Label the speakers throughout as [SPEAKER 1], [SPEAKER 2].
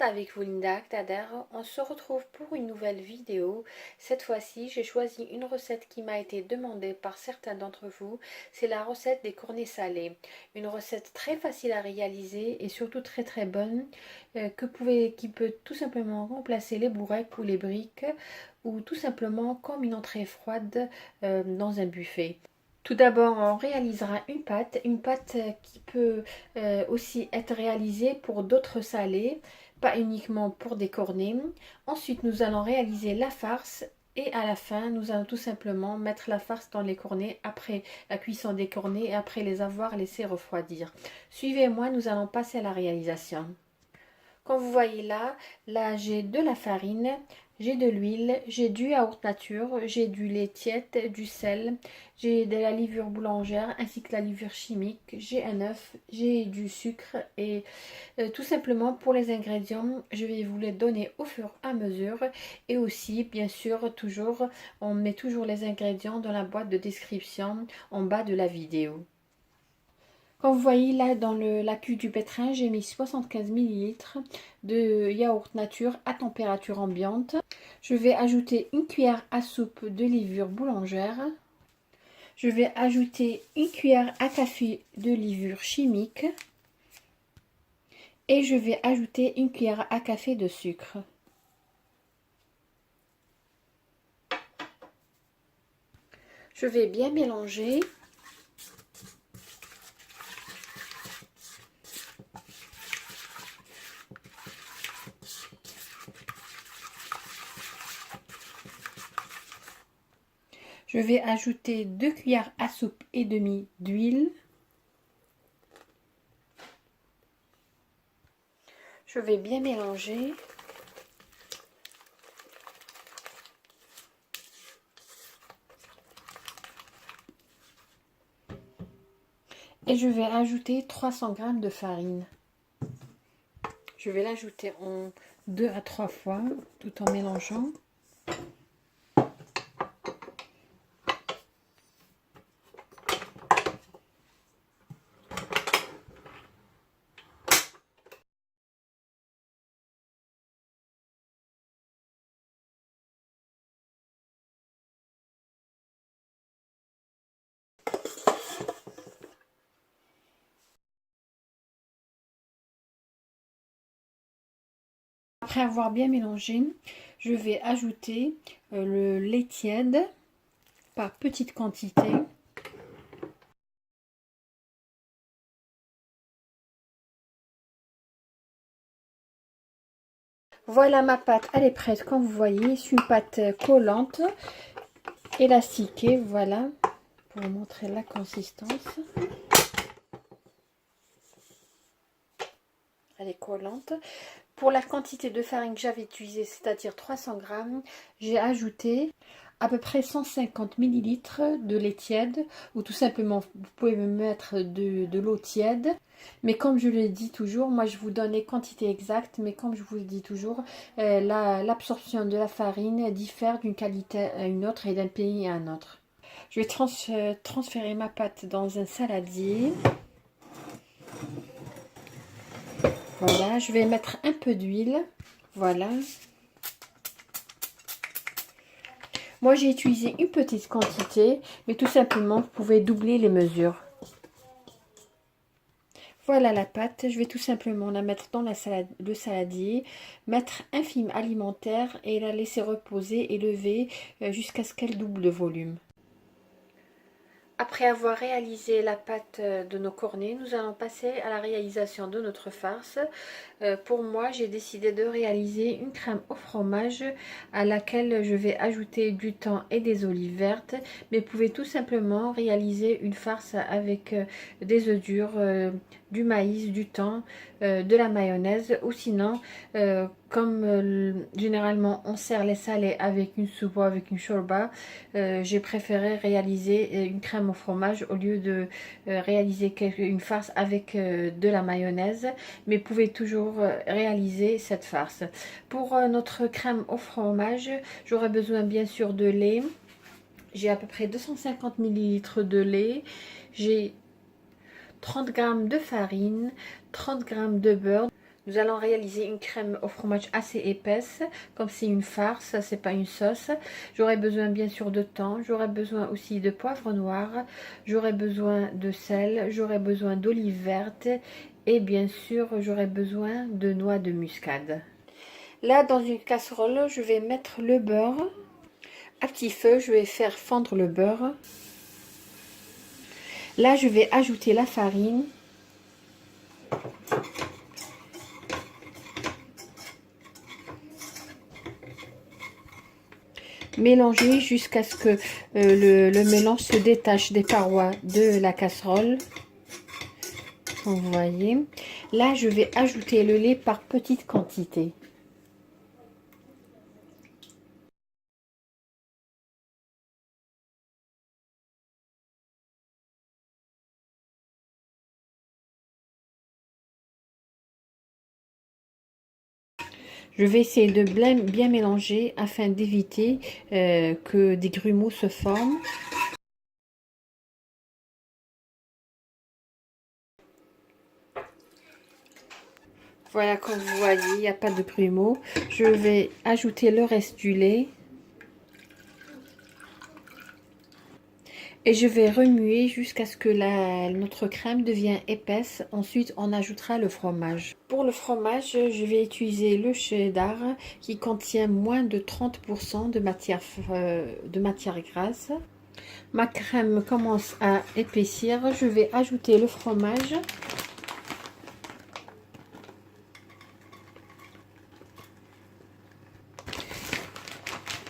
[SPEAKER 1] avec vous Linda Actader, on se retrouve pour une nouvelle vidéo. Cette fois-ci, j'ai choisi une recette qui m'a été demandée par certains d'entre vous. C'est la recette des cornets salés. Une recette très facile à réaliser et surtout très bonne qui peut tout simplement remplacer les bourrecs ou les briques ou tout simplement comme une entrée froide dans un buffet. Tout d'abord, on réalisera une pâte qui peut aussi être réalisée pour d'autres salés, pas uniquement pour des cornets. Ensuite, nous allons réaliser la farce et à la fin, nous allons tout simplement mettre la farce dans les cornets après la cuisson des cornets et après les avoir laissés refroidir. Suivez-moi, nous allons passer à la réalisation. Comme vous voyez là j'ai de la farine, j'ai de l'huile, j'ai du yaourt nature, j'ai du lait tiède, du sel, j'ai de la levure boulangère ainsi que la levure chimique, j'ai un œuf, j'ai du sucre et tout simplement pour les ingrédients, je vais vous les donner au fur et à mesure et aussi bien sûr toujours, on met toujours les ingrédients dans la boîte de description en bas de la vidéo. Comme vous voyez là dans la cuve du pétrin, j'ai mis 75 ml de yaourt nature à température ambiante. Je vais ajouter une cuillère à soupe de levure boulangère. Je vais ajouter une cuillère à café de levure chimique. Et je vais ajouter une cuillère à café de sucre. Je vais bien mélanger. Je vais ajouter 2 cuillères à soupe et demie d'huile. Je vais bien mélanger. Et je vais ajouter 300 g de farine. Je vais l'ajouter en 2 à 3 fois tout en mélangeant. Après avoir bien mélangé, je vais ajouter le lait tiède par petite quantité. Voilà ma pâte, elle est prête comme vous voyez. C'est une pâte collante, élastiquée, voilà, pour vous montrer la consistance. Elle est collante. Pour la quantité de farine que j'avais utilisée, c'est-à-dire 300 g, j'ai ajouté à peu près 150 ml de lait tiède, ou tout simplement vous pouvez me mettre de l'eau tiède. Mais comme je le dis toujours, moi je vous donne les quantités exactes, mais comme je vous le dis toujours, l'absorption de la farine diffère d'une qualité à une autre et d'un pays à un autre. Je vais transférer ma pâte dans un saladier. Voilà, je vais mettre un peu d'huile. Voilà. Moi, j'ai utilisé une petite quantité, mais tout simplement, vous pouvez doubler les mesures. Voilà la pâte. Je vais tout simplement la mettre dans le saladier, mettre un film alimentaire et la laisser reposer et lever jusqu'à ce qu'elle double de volume. Après avoir réalisé la pâte de nos cornets, nous allons passer à la réalisation de notre farce. Pour moi, j'ai décidé de réaliser une crème au fromage à laquelle je vais ajouter du thym et des olives vertes. Mais vous pouvez tout simplement réaliser une farce avec des œufs durs, du maïs, du thym, de la mayonnaise ou sinon, comme généralement on sert les salés avec une soupe ou avec une shorba, j'ai préféré réaliser une crème au fromage au lieu de réaliser une farce avec de la mayonnaise. Mais vous pouvez toujours réaliser cette farce. Pour notre crème au fromage, j'aurai besoin bien sûr de lait. J'ai à peu près 250 ml de lait. J'ai 30 g de farine, 30 g de beurre, Nous allons réaliser une crème au fromage assez épaisse, comme c'est une farce, c'est pas une sauce. J'aurai besoin bien sûr de thon, j'aurai besoin aussi de poivre noir, j'aurai besoin de sel, j'aurai besoin d'olive verte et bien sûr j'aurai besoin de noix de muscade. Là, dans une casserole, je vais mettre le beurre. À petit feu, je vais faire fondre le beurre. Là, je vais ajouter la farine. Mélanger jusqu'à ce que le mélange se détache des parois de la casserole. Comme vous voyez. Là, je vais ajouter le lait par petite quantité. Je vais essayer de bien mélanger afin d'éviter que des grumeaux se forment. Voilà, comme vous voyez, il n'y a pas de grumeaux. Je vais ajouter le reste du lait. Et je vais remuer jusqu'à ce que notre crème devienne épaisse. Ensuite, on ajoutera le fromage. Pour le fromage, je vais utiliser le cheddar qui contient moins de 30% de matière grasse. Ma crème commence à épaissir. Je vais ajouter le fromage.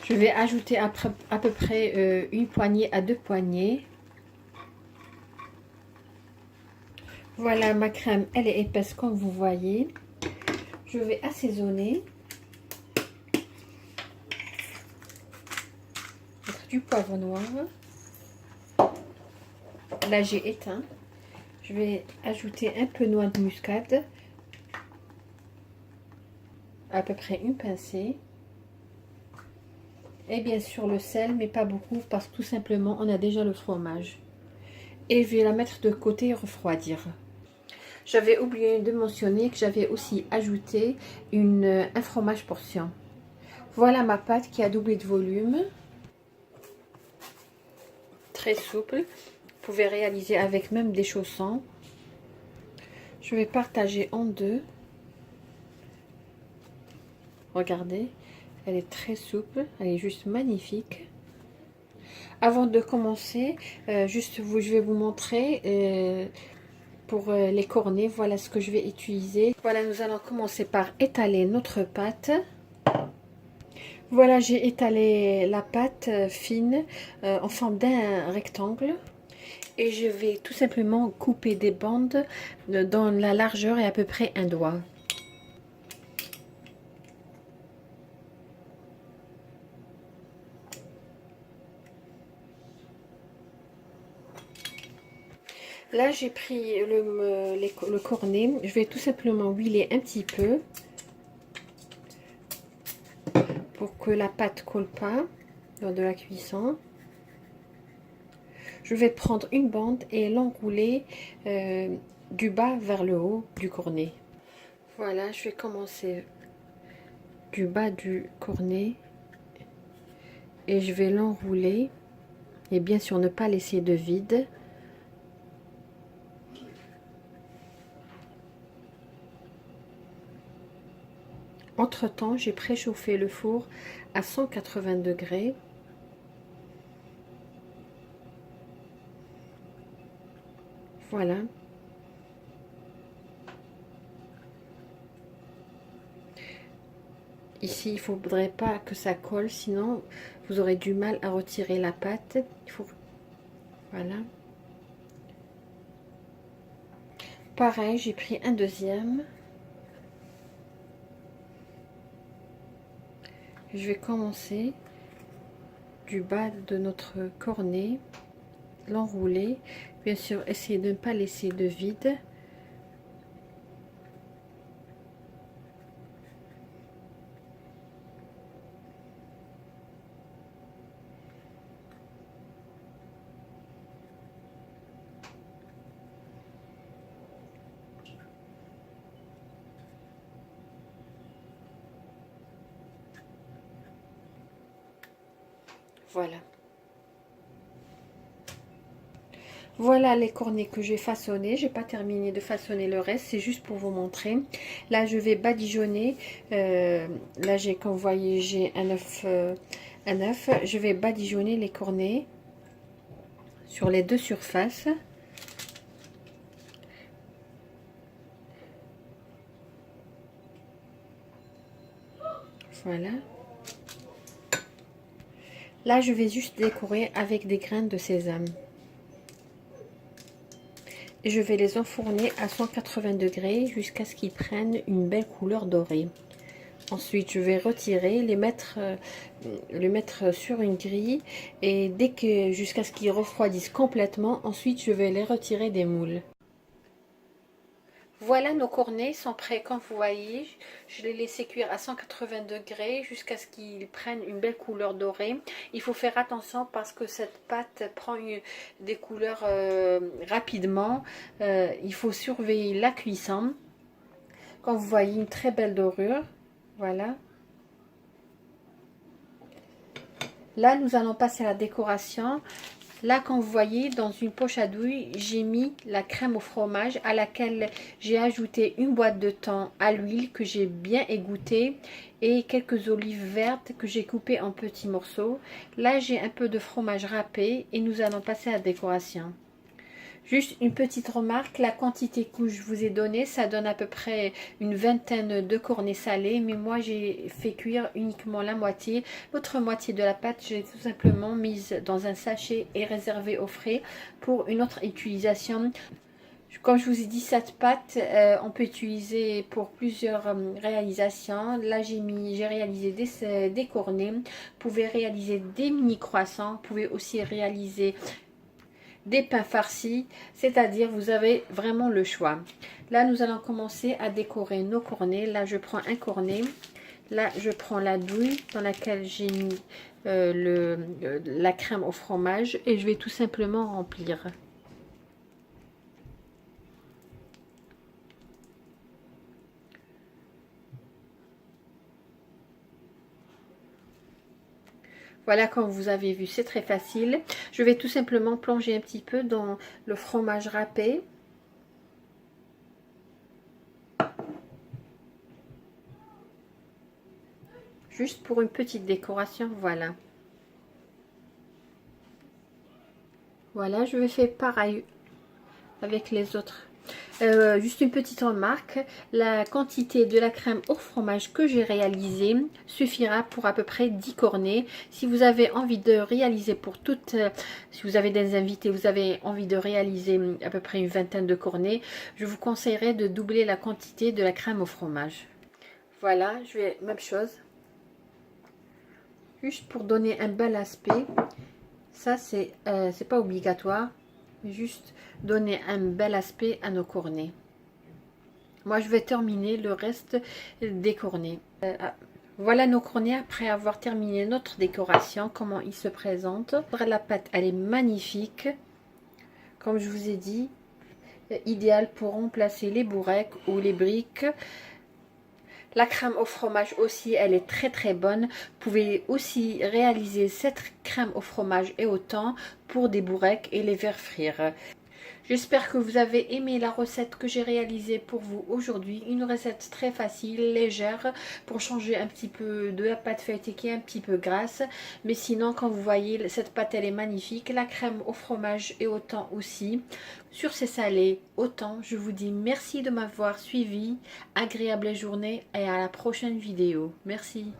[SPEAKER 1] Je vais ajouter à peu près une poignée à 2 poignées. Voilà, ma crème, elle est épaisse comme vous voyez. Je vais assaisonner. Mettre du poivre noir. Là, j'ai éteint. Je vais ajouter un peu de noix de muscade. À peu près une pincée. Et bien sûr le sel, mais pas beaucoup parce que tout simplement on a déjà le fromage. Et je vais la mettre de côté et refroidir. J'avais oublié de mentionner que j'avais aussi ajouté un fromage portion. Voilà ma pâte qui a doublé de volume. Très souple. Vous pouvez réaliser avec même des chaussons. Je vais partager en deux. Regardez, elle est très souple, elle est juste magnifique. Avant de commencer, je vais vous montrer pour les cornets, voilà ce que je vais utiliser. Voilà, nous allons commencer par étaler notre pâte. Voilà, j'ai étalé la pâte fine en forme d'un rectangle. Et je vais tout simplement couper des bandes dans la largeur et à peu près un doigt. Là, j'ai pris le cornet. Je vais tout simplement huiler un petit peu pour que la pâte colle pas lors de la cuisson. Je vais prendre une bande et l'enrouler du bas vers le haut du cornet. Voilà, je vais commencer du bas du cornet et je vais l'enrouler. Et bien sûr, ne pas laisser de vide. Entre-temps, j'ai préchauffé le four à 180 degrés. Voilà. Ici, il ne faudrait pas que ça colle, sinon vous aurez du mal à retirer la pâte. Voilà. Pareil, j'ai pris un deuxième. Je vais commencer du bas de notre cornet, l'enrouler. Bien sûr, essayez de ne pas laisser de vide. Voilà. Voilà les cornets que j'ai façonnés. J'ai pas terminé de façonner le reste, c'est juste pour vous montrer. Là je vais badigeonner. Là j'ai, comme vous voyez, j'ai un œuf. Je vais badigeonner les cornets sur les deux surfaces. Voilà. Là je vais juste décorer avec des graines de sésame. Et je vais les enfourner à 180 degrés jusqu'à ce qu'ils prennent une belle couleur dorée. Ensuite, je vais retirer, les mettre sur une grille et dès que jusqu'à ce qu'ils refroidissent complètement. Ensuite, je vais les retirer des moules. Voilà, nos cornets sont prêts. Comme vous voyez, je les laisse cuire à 180 degrés jusqu'à ce qu'ils prennent une belle couleur dorée. Il faut faire attention parce que cette pâte prend des couleurs rapidement. Il faut surveiller la cuisson. Comme vous voyez, une très belle dorure. Voilà. Là, nous allons passer à la décoration. Là, comme vous voyez, dans une poche à douille, j'ai mis la crème au fromage à laquelle j'ai ajouté une boîte de thon à l'huile que j'ai bien égouttée et quelques olives vertes que j'ai coupées en petits morceaux. Là, j'ai un peu de fromage râpé et nous allons passer à la décoration. Juste une petite remarque, la quantité que je vous ai donnée, ça donne à peu près une vingtaine de cornets salés. Mais moi, j'ai fait cuire uniquement la moitié. L'autre moitié de la pâte, j'ai tout simplement mise dans un sachet et réservée au frais pour une autre utilisation. Comme je vous ai dit, cette pâte, on peut utiliser pour plusieurs réalisations. Là, j'ai réalisé des cornets. Vous pouvez réaliser des mini croissants. Vous pouvez aussi réaliser des pains farcis, c'est-à-dire vous avez vraiment le choix. Là, nous allons commencer à décorer nos cornets. Là, je prends un cornet. Là, je prends la douille dans laquelle j'ai mis la crème au fromage et je vais tout simplement remplir. Voilà, comme vous avez vu, c'est très facile. Je vais tout simplement plonger un petit peu dans le fromage râpé. Juste pour une petite décoration, voilà. Voilà, je vais faire pareil avec les autres. Juste une petite remarque, la quantité de la crème au fromage que j'ai réalisée suffira pour à peu près 10 cornets. Si vous avez envie de réaliser pour toutes, si vous avez des invités, vous avez envie de réaliser à peu près une vingtaine de cornets, je vous conseillerais de doubler la quantité de la crème au fromage. Voilà, je vais, même chose. Juste pour donner un bel aspect, ça c'est pas obligatoire. Juste donner un bel aspect à nos cornets. Moi je vais terminer le reste des cornets. Voilà nos cornets après avoir terminé notre décoration, comment ils se présentent. La pâte elle est magnifique, comme je vous ai dit, idéal pour remplacer les bourrecs ou les briques. La crème au fromage aussi, elle est très très bonne. Vous pouvez aussi réaliser cette crème au fromage et au thon pour des bourrecs et les faire frire. J'espère que vous avez aimé la recette que j'ai réalisée pour vous aujourd'hui. Une recette très facile, légère, pour changer un petit peu de la pâte feuilletée qui est un petit peu grasse. Mais sinon, comme vous voyez, cette pâte, elle est magnifique. La crème au fromage et au thon aussi. Sur ces salés, au thon, je vous dis merci de m'avoir suivi. Agréable journée et à la prochaine vidéo. Merci.